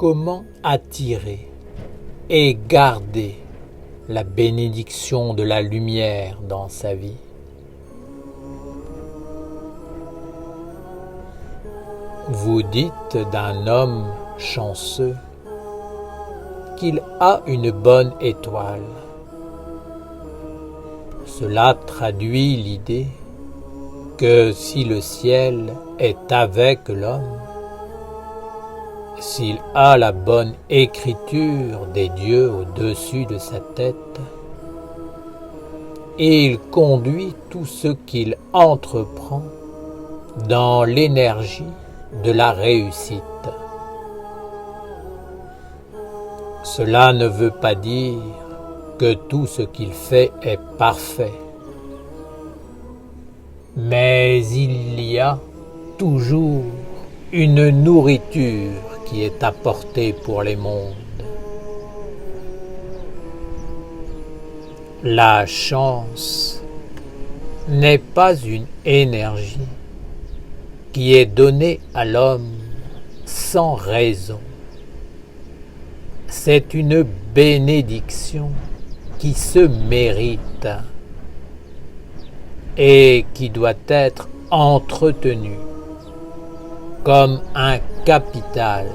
Comment attirer et garder la bénédiction de la lumière dans sa vie? Vous dites d'un homme chanceux qu'il a une bonne étoile. Cela traduit l'idée que si le ciel est avec l'homme, s'il a la bonne écriture des dieux au-dessus de sa tête, il conduit tout ce qu'il entreprend dans l'énergie de la réussite. Cela ne veut pas dire que tout ce qu'il fait est parfait, mais il y a toujours une nourriture qui est apportée pour les mondes. La chance n'est pas une énergie qui est donnée à l'homme sans raison. C'est une bénédiction qui se mérite et qui doit être entretenue comme un capital.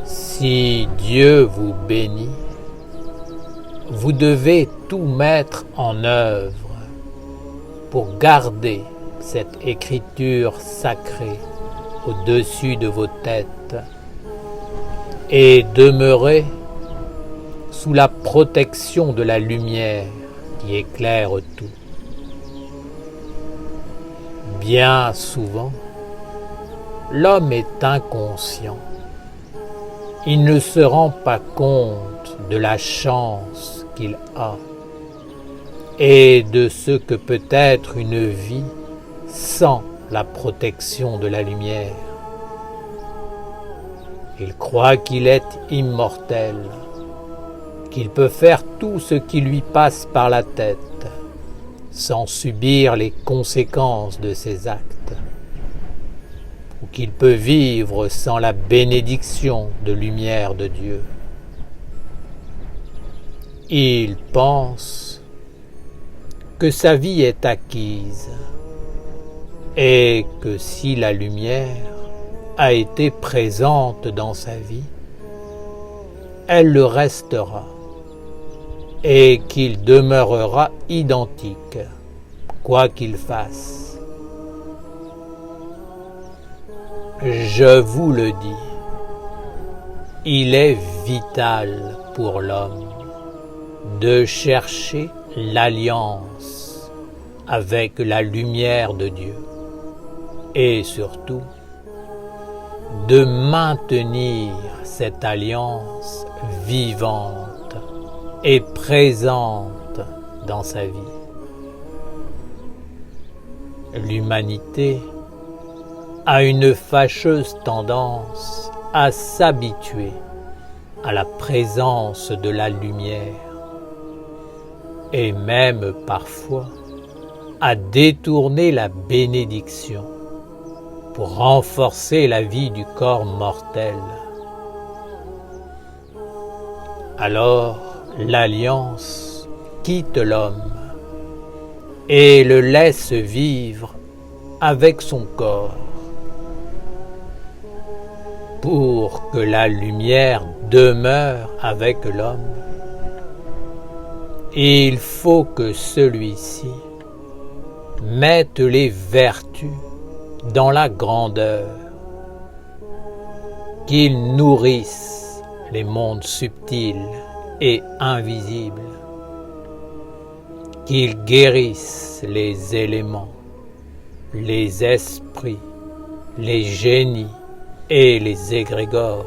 Si Dieu vous bénit, vous devez tout mettre en œuvre pour garder cette écriture sacrée au-dessus de vos têtes et demeurer sous la protection de la lumière qui éclaire tout. Bien souvent, l'homme est inconscient. Il ne se rend pas compte de la chance qu'il a et de ce que peut être une vie sans la protection de la lumière. Il croit qu'il est immortel, qu'il peut faire tout ce qui lui passe par la tête, sans subir les conséquences de ses actes, ou qu'il peut vivre sans la bénédiction de lumière de Dieu. Il pense que sa vie est acquise et que si la lumière a été présente dans sa vie, elle le restera et qu'il demeurera identique, quoi qu'il fasse. Je vous le dis, il est vital pour l'homme de chercher l'alliance avec la lumière de Dieu et surtout de maintenir cette alliance vivante et présente dans sa vie. L'humanité a une fâcheuse tendance à s'habituer à la présence de la lumière et même parfois à détourner la bénédiction pour renforcer la vie du corps mortel. Alors l'alliance quitte l'homme et le laisse vivre avec son corps. Pour que la lumière demeure avec l'homme, il faut que celui-ci mette les vertus dans la grandeur, qu'il nourrisse les mondes subtils et invisibles, qu'il guérisse les éléments, les esprits, les génies et les égrégores.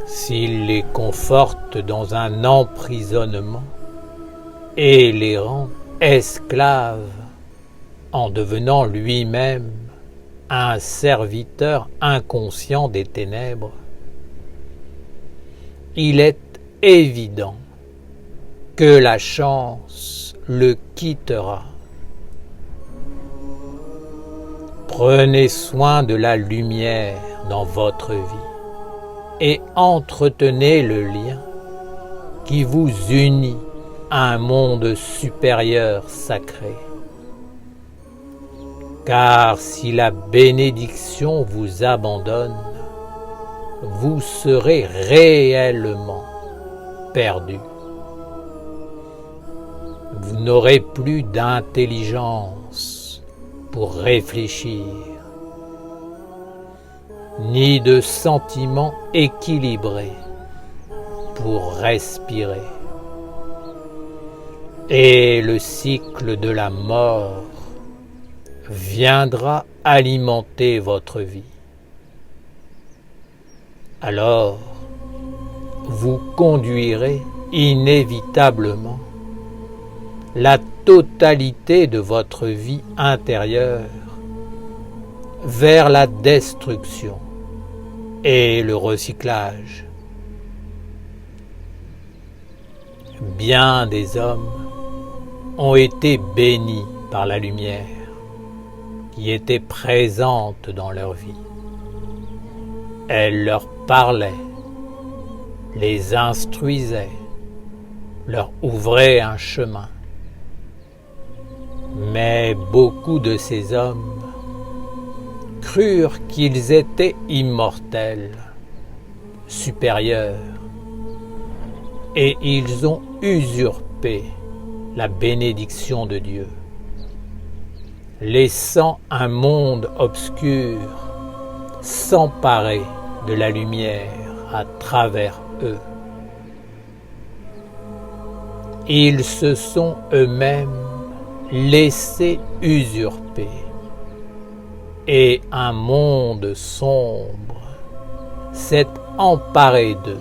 S'il les conforte dans un emprisonnement et les rend esclaves en devenant lui-même un serviteur inconscient des ténèbres, il est évident que la chance le quittera. Prenez soin de la lumière dans votre vie et entretenez le lien qui vous unit à un monde supérieur sacré. Car si la bénédiction vous abandonne, vous serez réellement perdu. Vous n'aurez plus d'intelligence pour réfléchir, ni de sentiments équilibrés pour respirer. Et le cycle de la mort viendra alimenter votre vie. Alors, vous conduirez inévitablement la totalité de votre vie intérieure vers la destruction et le recyclage. Bien des hommes ont été bénis par la lumière qui était présente dans leur vie. Elle leur parlait, les instruisait, leur ouvrait un chemin. Mais beaucoup de ces hommes crurent qu'ils étaient immortels, supérieurs, et ils ont usurpé la bénédiction de Dieu, laissant un monde obscur s'emparer de la lumière à travers eux. Ils se sont eux-mêmes laissés usurper, et un monde sombre s'est emparé d'eux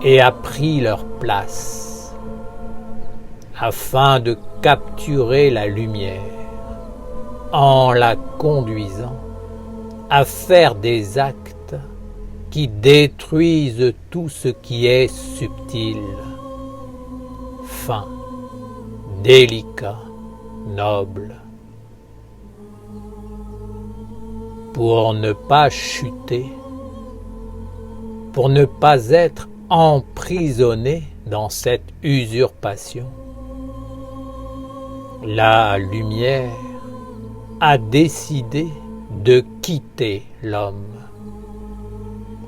et a pris leur place afin de capturer la lumière en la conduisant à faire des actes qui détruisent tout ce qui est subtil, fin, délicat, noble. Pour ne pas chuter, pour ne pas être emprisonné dans cette usurpation, la lumière a décidé de quitter l'homme,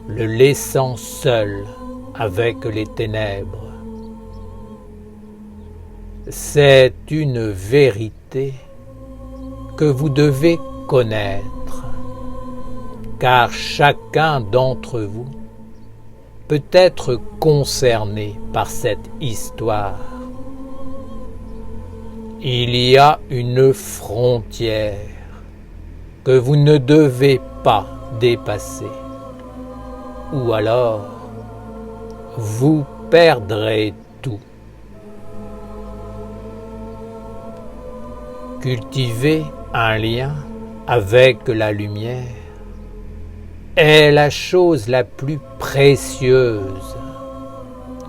le laissant seul avec les ténèbres. C'est une vérité que vous devez connaître, car chacun d'entre vous peut être concerné par cette histoire. Il y a une frontière que vous ne devez pas dépasser, ou alors vous perdrez tout. Cultiver un lien avec la lumière est la chose la plus précieuse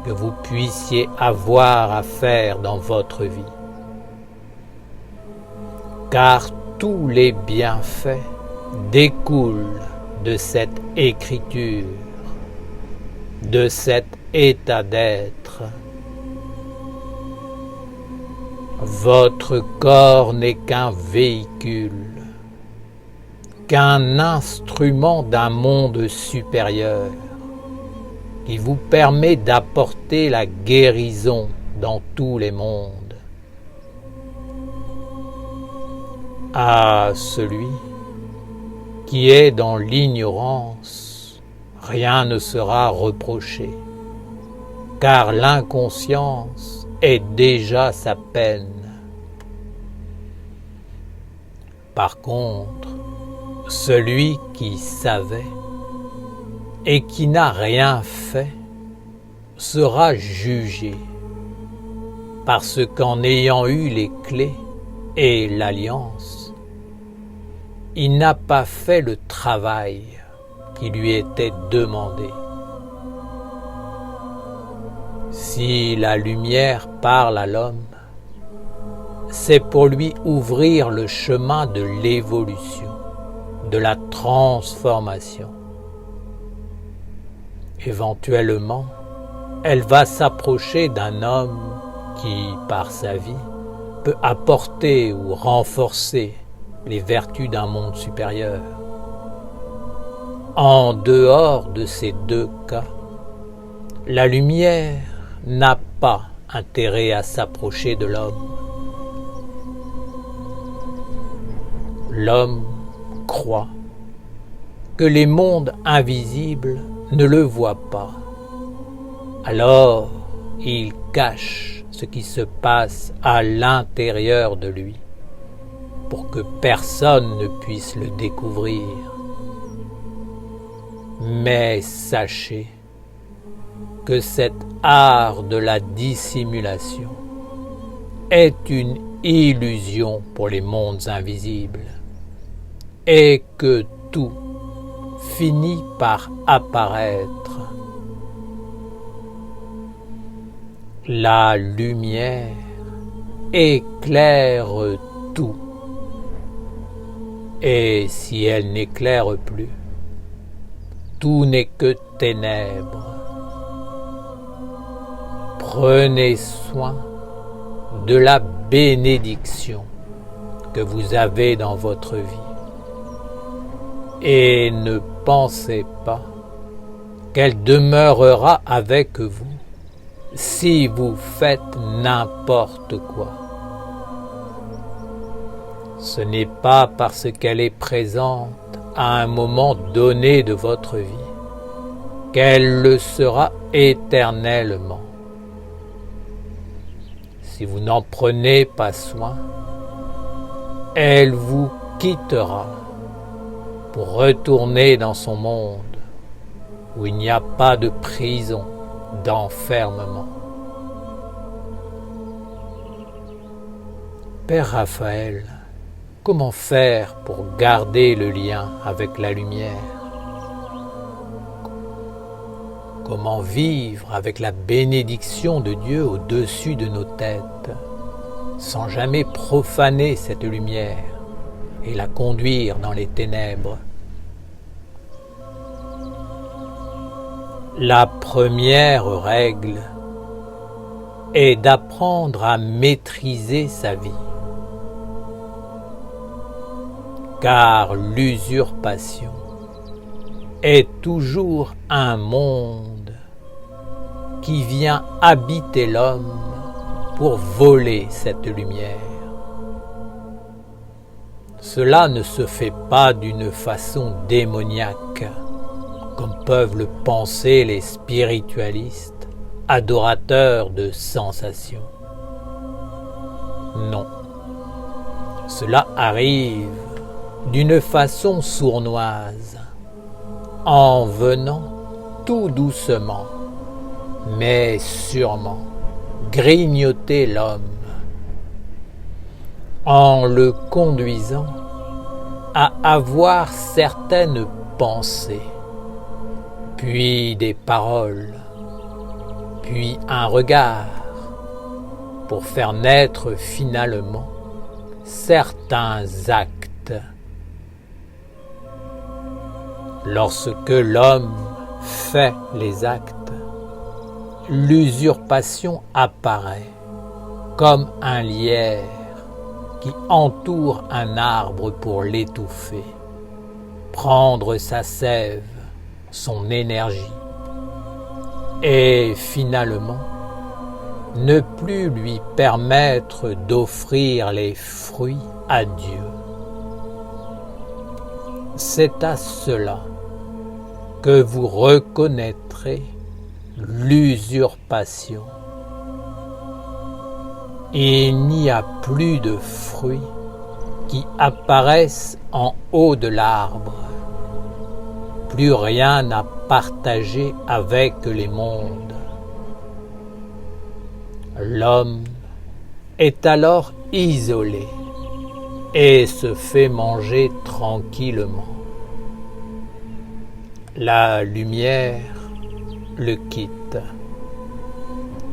que vous puissiez avoir à faire dans votre vie. Car tous les bienfaits découlent de cette écriture, de cet état d'être. Votre corps n'est qu'un véhicule, qu'un instrument d'un monde supérieur qui vous permet d'apporter la guérison dans tous les mondes. À celui qui est dans l'ignorance, rien ne sera reproché, car l'inconscience est déjà sa peine. Par contre, celui qui savait et qui n'a rien fait sera jugé, parce qu'en ayant eu les clés et l'alliance, il n'a pas fait le travail qui lui était demandé. Si la lumière parle à l'homme, c'est pour lui ouvrir le chemin de l'évolution, de la transformation. Éventuellement, elle va s'approcher d'un homme qui, par sa vie, peut apporter ou renforcer les vertus d'un monde supérieur. En dehors de ces deux cas, la lumière n'a pas intérêt à s'approcher de l'homme. L'homme croit que les mondes invisibles ne le voient pas. Alors, il cache ce qui se passe à l'intérieur de lui pour que personne ne puisse le découvrir. Mais sachez que cet art de la dissimulation est une illusion pour les mondes invisibles et que tout finit par apparaître. La lumière éclaire tout, et si elle n'éclaire plus, tout n'est que ténèbres. Prenez soin de la bénédiction que vous avez dans votre vie et ne pensez pas qu'elle demeurera avec vous si vous faites n'importe quoi. Ce n'est pas parce qu'elle est présente à un moment donné de votre vie qu'elle le sera éternellement. Si vous n'en prenez pas soin, elle vous quittera pour retourner dans son monde où il n'y a pas de prison, d'enfermement. Père Raphaël, comment faire pour garder le lien avec la lumière? Comment vivre avec la bénédiction de Dieu au-dessus de nos têtes, sans jamais profaner cette lumière et la conduire dans les ténèbres? La première règle est d'apprendre à maîtriser sa vie, car l'usurpation est toujours un monde qui vient habiter l'homme pour voler cette lumière. Cela ne se fait pas d'une façon démoniaque, comme peuvent le penser les spiritualistes, adorateurs de sensations. Non, cela arrive d'une façon sournoise, en venant tout doucement, mais sûrement, grignoter l'homme, en le conduisant à avoir certaines pensées, puis des paroles, puis un regard, pour faire naître finalement certains actes. Lorsque l'homme fait les actes, l'usurpation apparaît comme un lierre qui entoure un arbre pour l'étouffer, prendre sa sève, son énergie, et finalement ne plus lui permettre d'offrir les fruits à Dieu. C'est à cela que vous reconnaîtrez l'usurpation. Il n'y a plus de fruits qui apparaissent en haut de l'arbre, plus rien à partager avec les mondes. L'homme est alors isolé et se fait manger tranquillement. La lumière le quitte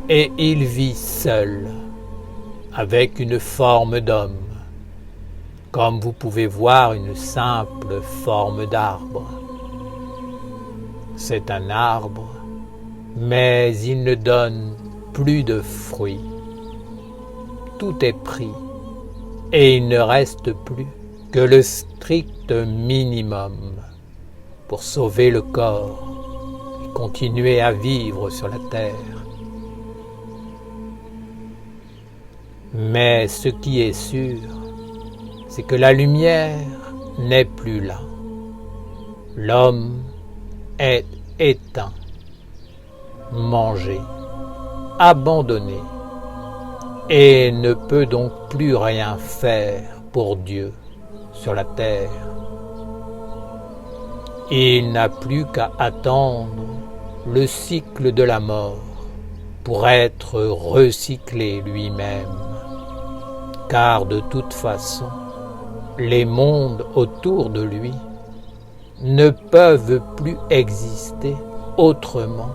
et il vit seul, avec une forme d'homme, comme vous pouvez voir une simple forme d'arbre. C'est un arbre, mais il ne donne plus de fruits. Tout est pris et il ne reste plus que le strict minimum pour sauver le corps et continuer à vivre sur la terre. Mais ce qui est sûr, c'est que la lumière n'est plus là. L'homme est éteint, mangé, abandonné, et ne peut donc plus rien faire pour Dieu sur la terre. Il n'a plus qu'à attendre le cycle de la mort pour être recyclé lui-même, car de toute façon, les mondes autour de lui ne peuvent plus exister autrement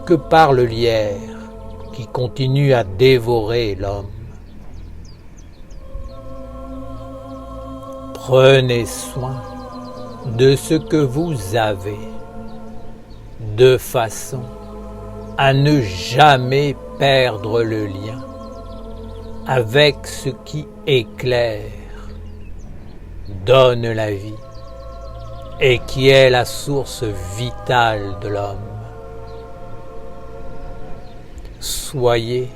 que par le lierre qui continue à dévorer l'homme. Prenez soin de ce que vous avez, de façon à ne jamais perdre le lien avec ce qui éclaire, donne la vie et qui est la source vitale de l'homme. Soyez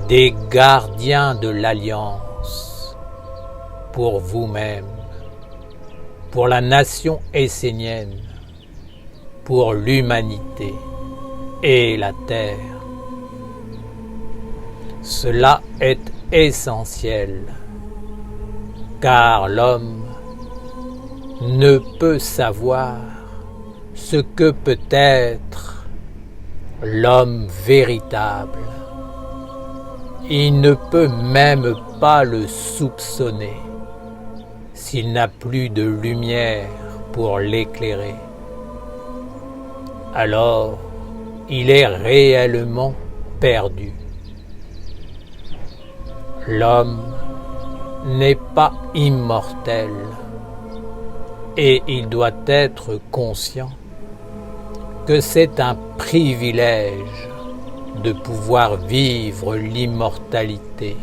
des gardiens de l'Alliance pour vous-même, pour la nation essénienne, pour l'humanité et la terre. Cela est essentiel, car l'homme ne peut savoir ce que peut être l'homme véritable. Il ne peut même pas le soupçonner s'il n'a plus de lumière pour l'éclairer. Alors, il est réellement perdu. L'homme n'est pas immortel et il doit être conscient que c'est un privilège de pouvoir vivre l'immortalité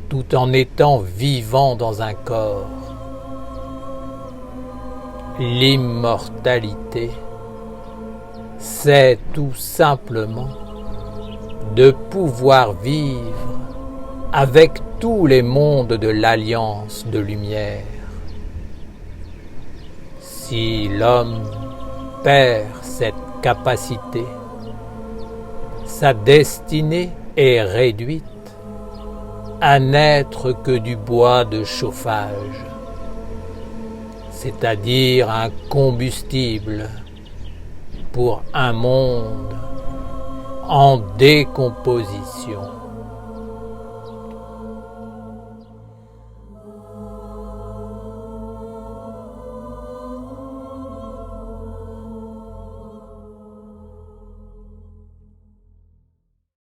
tout en étant vivant dans un corps. L'immortalité, c'est tout simplement de pouvoir vivre avec tous les mondes de l'Alliance de lumière. Si l'homme perd cette capacité, sa destinée est réduite à n'être que du bois de chauffage, c'est-à-dire un combustible pour un monde en décomposition.